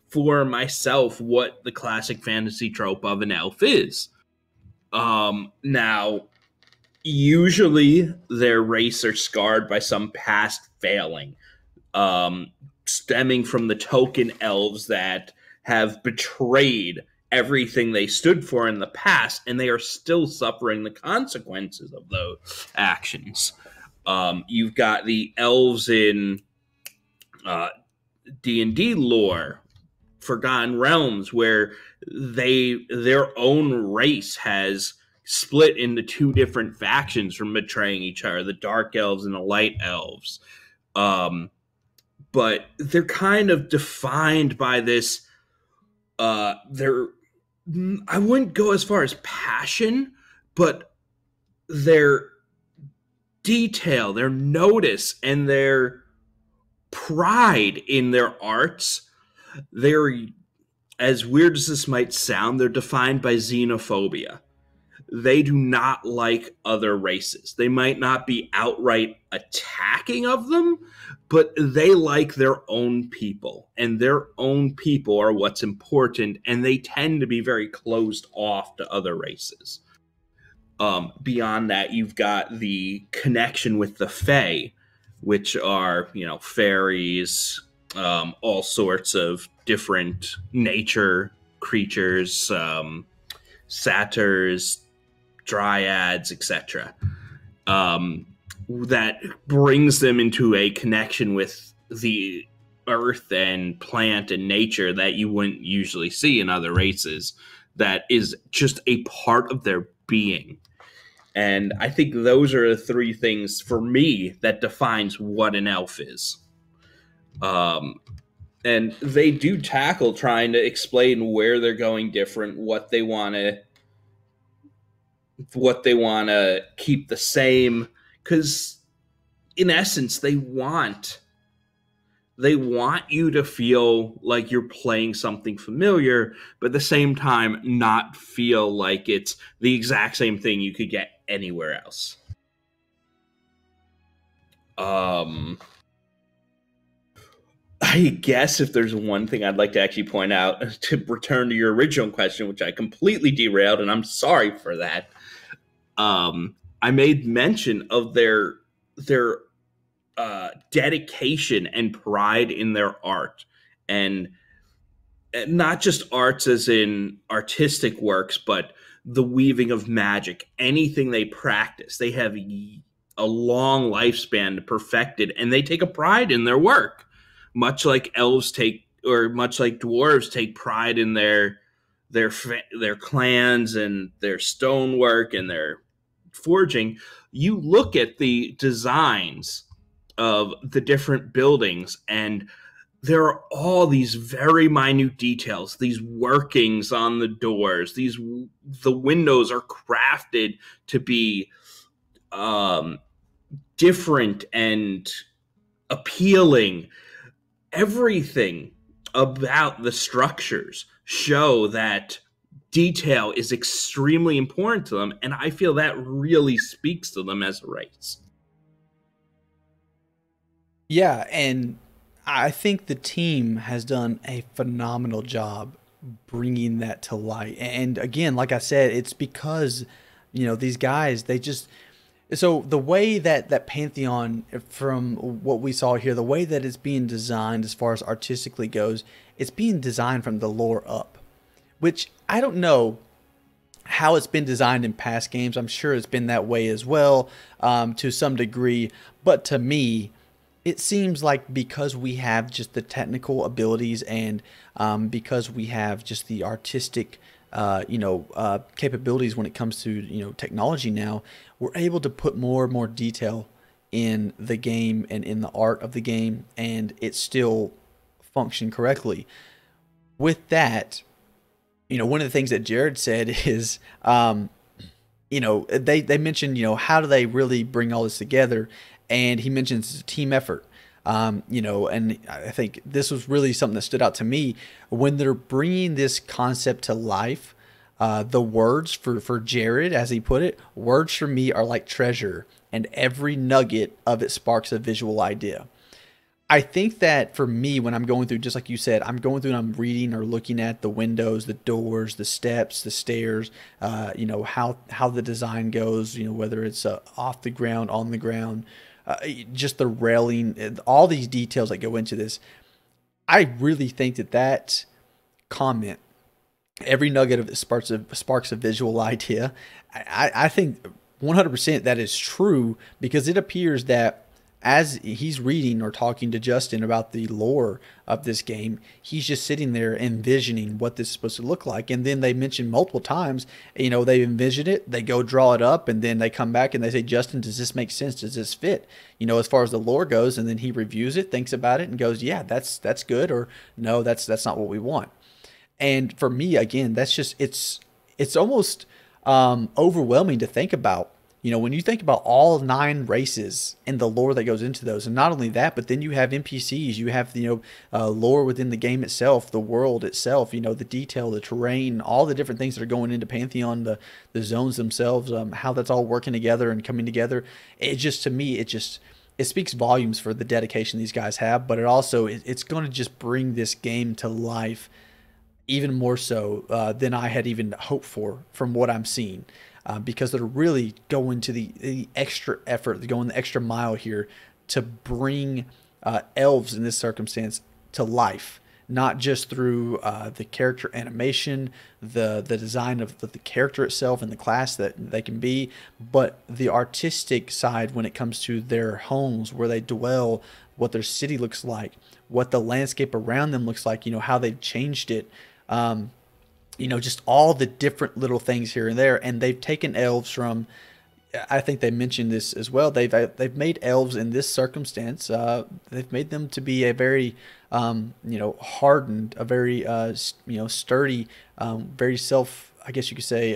for myself, what the classic fantasy trope of an elf is. Now, usually their race are scarred by some past failing, stemming from the token elves that have betrayed everything they stood for in the past, and they are still suffering the consequences of those actions. You've got the elves in D&D lore, Forgotten Realms, where their own race has split into two different factions from betraying each other, the Dark Elves and the Light Elves. But they're kind of defined by this, I wouldn't go as far as passion, but their detail, their notice, and their pride in their arts. They're, as weird as this might sound, they're defined by xenophobia. They do not like other races. They might not be outright attacking of them, but they like their own people, and their own people are what's important, and they tend to be very closed off to other races. Beyond that, you've got the connection with the Fae, which are, fairies, all sorts of different nature creatures, satyrs, dryads, etc. That brings them into a connection with the earth and plant and nature that you wouldn't usually see in other races. That is just a part of their being. And I think those are the three things for me that defines what an elf is. And they do tackle trying to explain where they're going different, what they want to keep the same, because in essence they want you to feel like you're playing something familiar, but at the same time not feel like it's the exact same thing you could get anywhere else. I guess if there's one thing I'd like to actually point out, to return to your original question, which I completely derailed, and I'm sorry for that. I made mention of their dedication and pride in their art, and not just arts as in artistic works, but the weaving of magic. Anything they practice, they have a long lifespan to perfect it, and they take a pride in their work, much like elves much like dwarves take pride in their clans and their stonework and their forging. You look at the designs of the different buildings, and there are all these very minute details, these workings on the doors, the windows are crafted to be different and appealing. Everything about the structures show that detail is extremely important to them, and I feel that really speaks to them as a race. Yeah, and I think the team has done a phenomenal job bringing that to light. And again, like I said, it's because, these guys, they just, so the way that Pantheon, from what we saw here, the way that it's being designed as far as artistically goes, it's being designed from the lore up, which I don't know how it's been designed in past games. I'm sure it's been that way as well, to some degree. But to me, it seems like because we have just the technical abilities and because we have just the artistic capabilities when it comes to technology now, we're able to put more and more detail in the game and in the art of the game, and it still function correctly. With that, one of the things that Jared said is, they mentioned, how do they really bring all this together? And he mentions it's a team effort. And I think this was really something that stood out to me when they're bringing this concept to life. The words for Jared, as he put it, words for me are like treasure, and every nugget of it sparks a visual idea. I think that for me, when I'm going through, just like you said, I'm going through and I'm reading or looking at the windows, the doors, the steps, the stairs, how the design goes, whether it's off the ground, on the ground, just the railing, all these details that go into this. I really think that comment, every nugget of it sparks a visual idea. I think 100% that is true, because it appears that as he's reading or talking to Justin about the lore of this game, he's just sitting there envisioning what this is supposed to look like. And then they mention multiple times, they envision it, they go draw it up, and then they come back and they say, Justin, does this make sense? Does this fit, as far as the lore goes? And then he reviews it, thinks about it, and goes, yeah, that's good, or no, that's not what we want. And for me, again, that's just, it's almost overwhelming to think about. When you think about all 9 races and the lore that goes into those, and not only that, but then you have NPCs, you have lore within the game itself, the world itself, the detail, the terrain, all the different things that are going into Pantheon, the zones themselves, how that's all working together and coming together. It just, to me, it speaks volumes for the dedication these guys have, but it's going to just bring this game to life even more so than I had even hoped for from what I'm seeing. Because they're really going to the extra effort, they're going the extra mile here to bring elves in this circumstance to life, not just through the character animation, the design of the character itself and the class that they can be, but the artistic side when it comes to their homes, where they dwell, what their city looks like, what the landscape around them looks like, how they've changed it. Just all the different little things here and there. And they've taken elves from, I think they mentioned this as well. They've made elves in this circumstance. They've made them to be a very hardened, a very sturdy, very self. I guess you could say.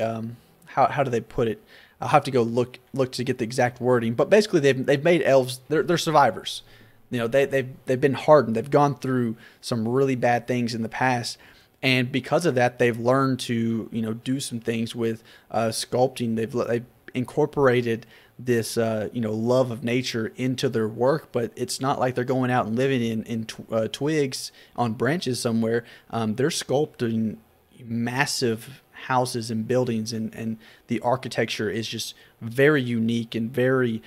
How do they put it? I'll have to go look to get the exact wording. But basically, they've made elves. They're survivors. They've been hardened. They've gone through some really bad things in the past, and because of that, they've learned to do some things with sculpting. They've incorporated this love of nature into their work, but it's not like they're going out and living in twigs on branches somewhere. They're sculpting massive houses and buildings, and the architecture is just very unique and very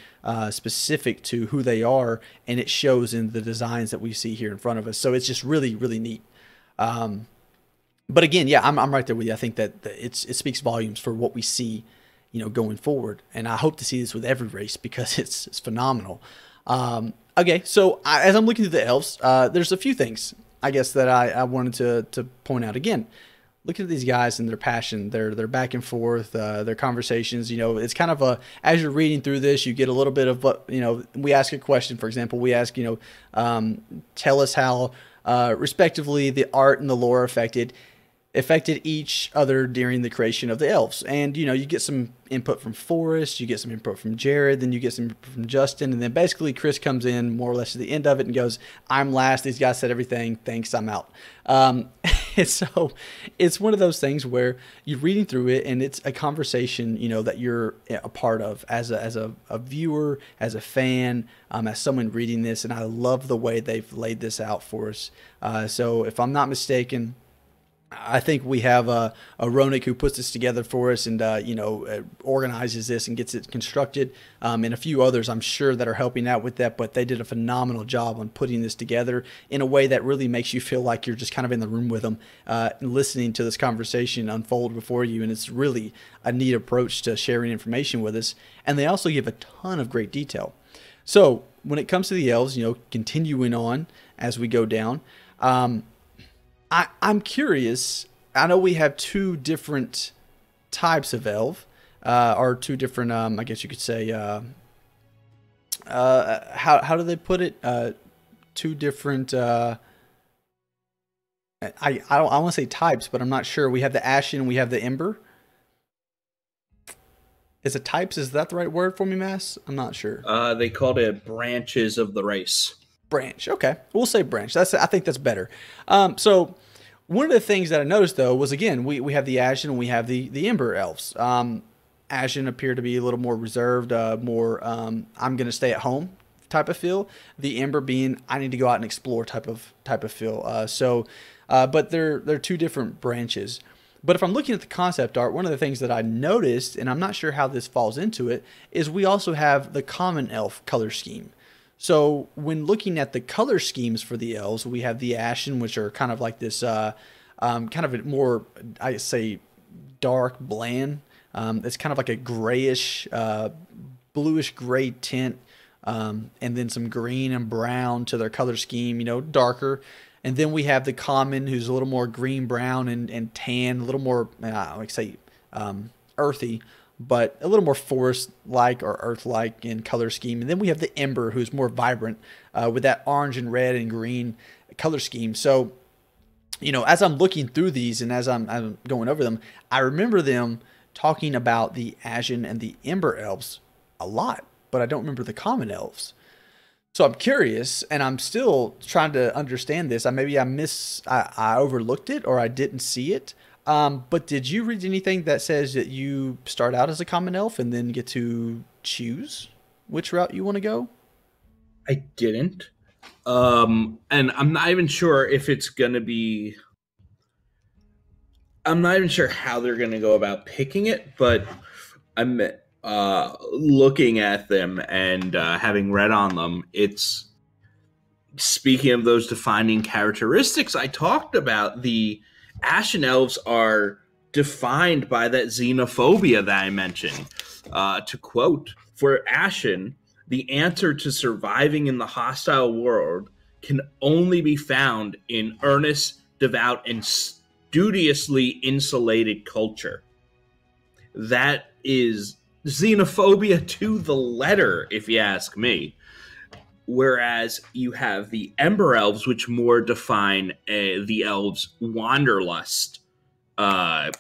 specific to who they are, and it shows in the designs that we see here in front of us. So it's just really, really neat. But again, yeah, I'm right there with you. I think that it speaks volumes for what we see going forward. And I hope to see this with every race because it's phenomenal. Okay, so as I'm looking through the elves, there's a few things, I guess, that I wanted to point out. Again, looking at these guys and their passion, their back and forth, their conversations, it's kind of as you're reading through this, you get a little bit of what, we ask a question, for example, we ask, tell us how, respectively, the art and the lore affected each other during the creation of the elves. And, you get some input from Forrest, you get some input from Jared, then you get some input from Justin, and then basically Chris comes in more or less to the end of it and goes, I'm last, these guys said everything, thanks, I'm out. And so it's one of those things where you're reading through it and it's a conversation, that you're a part of as a viewer, as a fan, as someone reading this. And I love the way they've laid this out for us. So if I'm not mistaken, I think we have a Ronik who puts this together for us and, organizes this and gets it constructed. And a few others, I'm sure, that are helping out with that. But they did a phenomenal job on putting this together in a way that really makes you feel like you're just kind of in the room with them, listening to this conversation unfold before you. And it's really a neat approach to sharing information with us. And they also give a ton of great detail. So when it comes to the elves, continuing on as we go down, I'm curious. I know we have two different types of elf, or two different, I guess you could say, how do they put it? Two different, I want to say types, but I'm not sure. We have the Ashen and we have the Ember. Is it types? Is that the right word for me, Mass? I'm not sure. They called it branches of the race. Branch. Okay. We'll say branch. I think that's better. So one of the things that I noticed, though, was, again, we have the Ashen and we have the Ember elves. Ashen appear to be a little more reserved, more I'm going to stay at home type of feel. The Ember being I need to go out and explore type of feel. But they're two different branches. But if I'm looking at the concept art, one of the things that I noticed, and I'm not sure how this falls into it, is we also have the common elf color scheme. So when looking at the color schemes for the elves, we have the Ashen, which are kind of like this, kind of a more, I say, dark, bland. It's kind of like a grayish, bluish gray tint, and then some green and brown to their color scheme, darker. And then we have the common, who's a little more green, brown, and tan, a little more, earthy, but a little more forest-like or earth-like in color scheme. And then we have the Ember, who's more vibrant, with that orange and red and green color scheme. So, as I'm looking through these and as I'm going over them, I remember them talking about the Ashen and the Ember elves a lot, but I don't remember the common elves. So I'm curious, and I'm still trying to understand this. I overlooked it, or I didn't see it. But did you read anything that says that you start out as a common elf and then get to choose which route you want to go? I didn't. And I'm not even sure if it's going to be... I'm not even sure how they're going to go about picking it, but I'm looking at them and having read on them. It's... Speaking of those defining characteristics I talked about, the Ashen elves are defined by that xenophobia that I mentioned. To quote, for Ashen, the answer to surviving in the hostile world can only be found in earnest, devout, and studiously insulated culture. That is xenophobia to the letter, if you ask me. Whereas you have the Ember Elves, which more define the elves' wanderlust uh,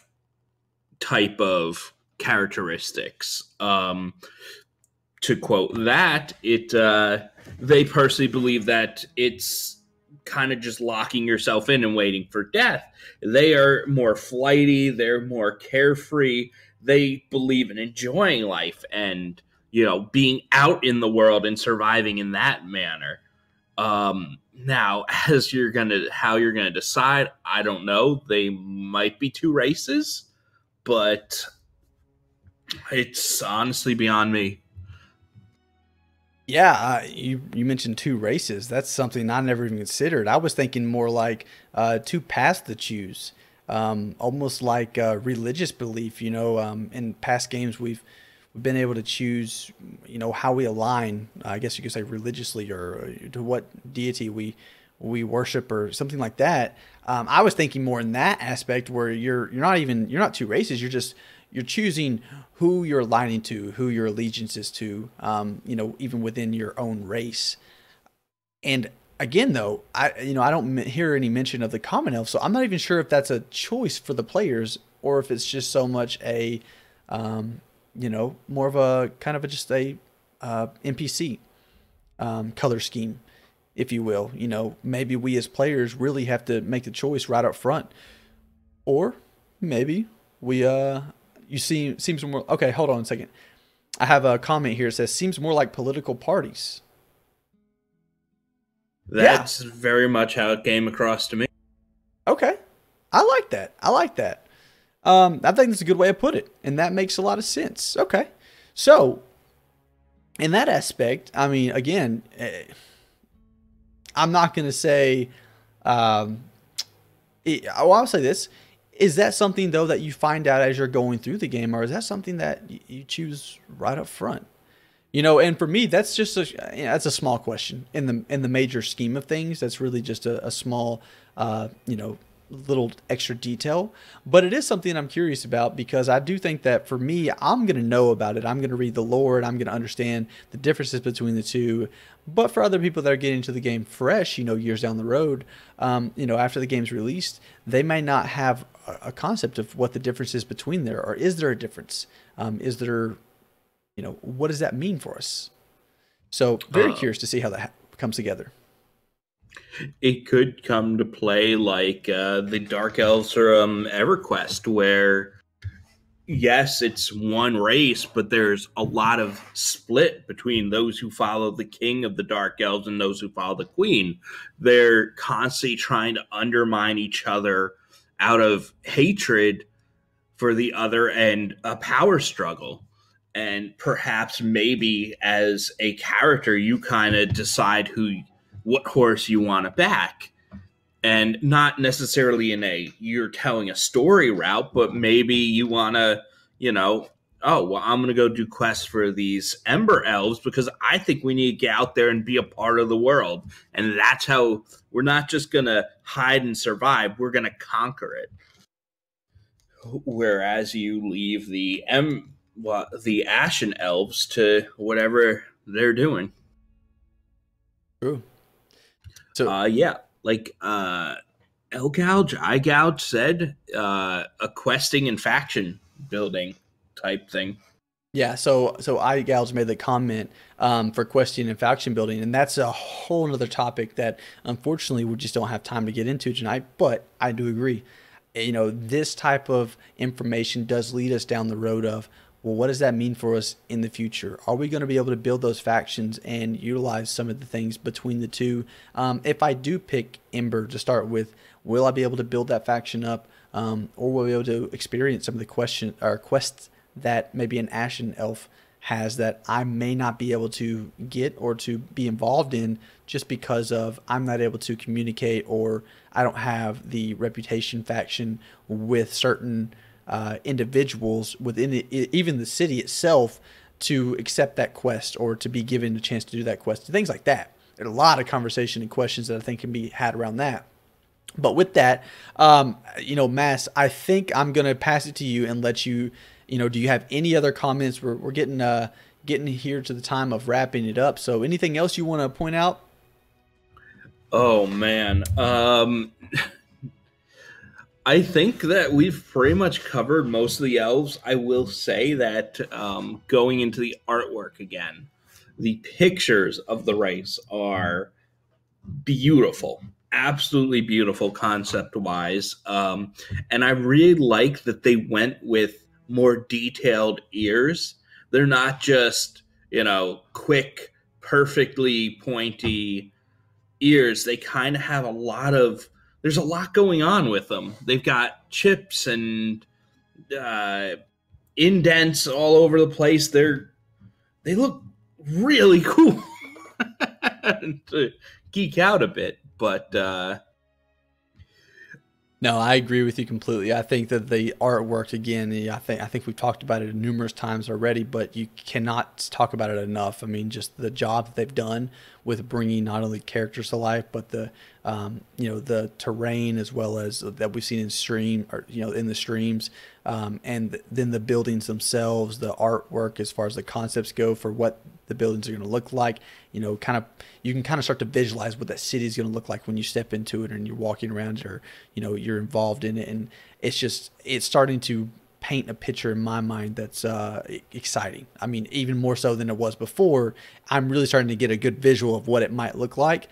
type of characteristics. To quote that, they personally believe that it's kind of just locking yourself in and waiting for death. They are more flighty, they're more carefree. They believe in enjoying life and being out in the world and surviving in that manner. Now, how you're gonna decide, I don't know. They might be two races, but it's honestly beyond me. Yeah, you mentioned two races. That's something I never even considered. I was thinking more like two paths to choose, almost like religious belief. In past games we've been able to choose, how we align. I guess you could say religiously, or to what deity we worship, or something like that. I was thinking more in that aspect where you're not two races. You're choosing who you're aligning to, who your allegiance is to, even within your own race. And again, though, I don't hear any mention of the common elf, so I'm not even sure if that's a choice for the players or if it's just so much a, more of a kind of just a NPC color scheme, if you will. Maybe we as players really have to make the choice right up front, or maybe we seems more okay. Hold on a second. I have a comment here. It says seems more like political parties. That's very much how it came across to me. Okay, I like that. I think that's a good way to put it, and that makes a lot of sense. Okay, so in that aspect, I mean, again, I'm not going to say. I'll say this. Is that something, though, that you find out as you're going through the game, or is that something that you choose right up front? And for me, that's just that's a small question in the major scheme of things. That's really just a small, little extra detail. But it is something I'm curious about, because I do think that for me, I'm going to know about it. I'm going to read the lore, and I'm going to understand the differences between the two. But for other people that are getting into the game fresh, years down the road, after the game's released, they may not have a concept of what the difference is between there, or is there a difference? Is there, what does that mean for us? So very curious to see how that comes together. It could come to play like the Dark Elves or EverQuest, where yes, it's one race, but there's a lot of split between those who follow the king of the Dark Elves and those who follow the queen. They're constantly trying to undermine each other out of hatred for the other and a power struggle. And perhaps maybe as a character, you kind of decide what horse you want to back. And not necessarily you're telling a story route, but maybe you want to, I'm going to go do quests for these Ember Elves because I think we need to get out there and be a part of the world. And that's how we're not just going to hide and survive. We're going to conquer it. Whereas you leave the Ashen Elves to whatever they're doing. True. So iGouge said a questing and faction building type thing. Yeah, so iGouge made the comment for questing and faction building, and that's a whole other topic that unfortunately we just don't have time to get into tonight, but I do agree. This type of information does lead us down the road of, well, what does that mean for us in the future? Are we going to be able to build those factions and utilize some of the things between the two? If I do pick Ember to start with, will I be able to build that faction up, or will I be able to experience some of the quests that maybe an Ashen Elf has that I may not be able to get or to be involved in just because of I'm not able to communicate, or I don't have the reputation faction with certain individuals within even the city itself to accept that quest or to be given a chance to do that quest, things like that. There's a lot of conversation and questions that I think can be had around that. But with that, Mass, I think I'm going to pass it to you and let you do you have any other comments? We're getting here to the time of wrapping it up. So anything else you want to point out? Oh man. I think that we've pretty much covered most of the elves. I will say that going into the artwork again, the pictures of the race are beautiful, absolutely beautiful concept wise. And I really like that they went with more detailed ears. They're not just, quick, perfectly pointy ears. They kind of have there's a lot going on with them. They've got chips and indents all over the place. They look really cool. To geek out a bit, but no, I agree with you completely. I think that the artwork, again, I think we've talked about it numerous times already, but you cannot talk about it enough. I mean, just the job that they've done with bringing not only characters to life, but the the terrain, as well as that we've seen in in the streams, and then the buildings themselves, the artwork as far as the concepts go for what the buildings are going to look like. You can kind of start to visualize what that city is going to look like when you step into it and you're walking around it, or you're involved in it, and it's starting to paint a picture in my mind that's exciting. I mean, even more so than it was before. I'm really starting to get a good visual of what it might look like.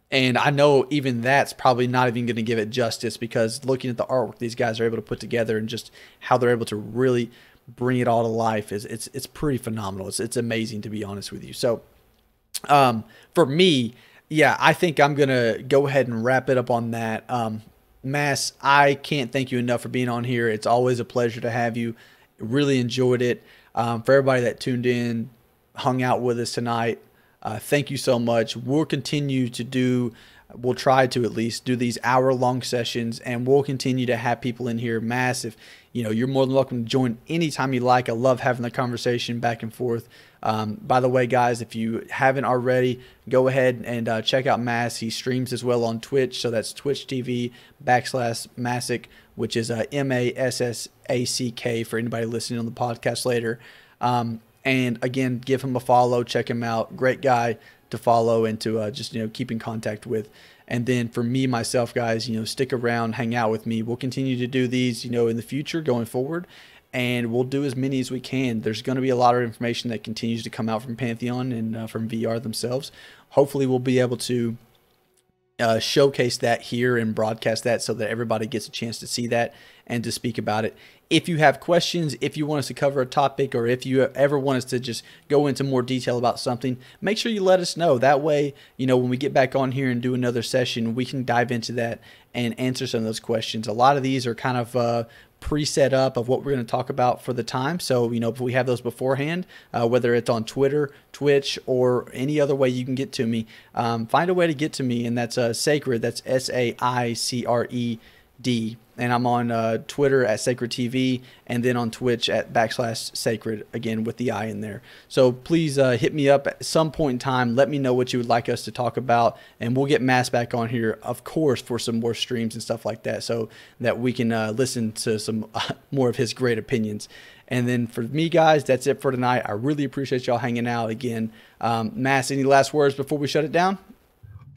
And I know even that's probably not even going to give it justice, because looking at the artwork these guys are able to put together and just how they're able to really bring it all to life it's pretty phenomenal. It's amazing, to be honest with you. So for me, yeah, I think I'm going to go ahead and wrap it up on that. Mass, I can't thank you enough for being on here. It's always a pleasure to have you. Really enjoyed it. For everybody that tuned in, hung out with us tonight, thank you so much. We'll try to at least do these hour-long sessions, and we'll continue to have people in here. Massive. You're more than welcome to join anytime you like. I love having the conversation back and forth. By the way, guys, if you haven't already, go ahead and check out Mass. He streams as well on Twitch, so that's Twitch TV/Massack, which is MASSACK for anybody listening on the podcast later. And again, give him a follow, check him out. Great guy to follow and to just keep in contact with. And then for me, myself, guys, stick around, hang out with me. We'll continue to do these, in the future going forward, and we'll do as many as we can. There's going to be a lot of information that continues to come out from Pantheon and from VR themselves. Hopefully we'll be able to showcase that here and broadcast that so that everybody gets a chance to see that and to speak about it. If you have questions, if you want us to cover a topic, or if you ever want us to just go into more detail about something, make sure you let us know. That way, when we get back on here and do another session, we can dive into that and answer some of those questions. A lot of these are kind of preset up of what we're going to talk about for the time. So, if we have those beforehand, whether it's on Twitter, Twitch, or any other way you can get to me, find a way to get to me, and that's Sacred. That's SAICRED. And I'm on Twitter at Sacred TV, and then on Twitch at /Sacred, again with the I in there. So please hit me up at some point in time. Let me know what you would like us to talk about, and we'll get Mass back on here, of course, for some more streams and stuff like that, so that we can listen to some more of his great opinions. And then for me, guys, that's it for tonight. I really appreciate y'all hanging out again. Mass, any last words before we shut it down?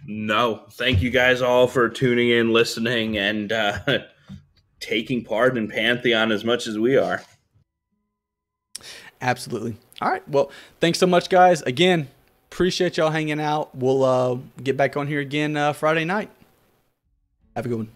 No. Thank you guys all for tuning in, listening, and taking part in Pantheon as much as we are. Absolutely. All right. Well, thanks so much, guys. Again, appreciate y'all hanging out. We'll get back on here again Friday night. Have a good one.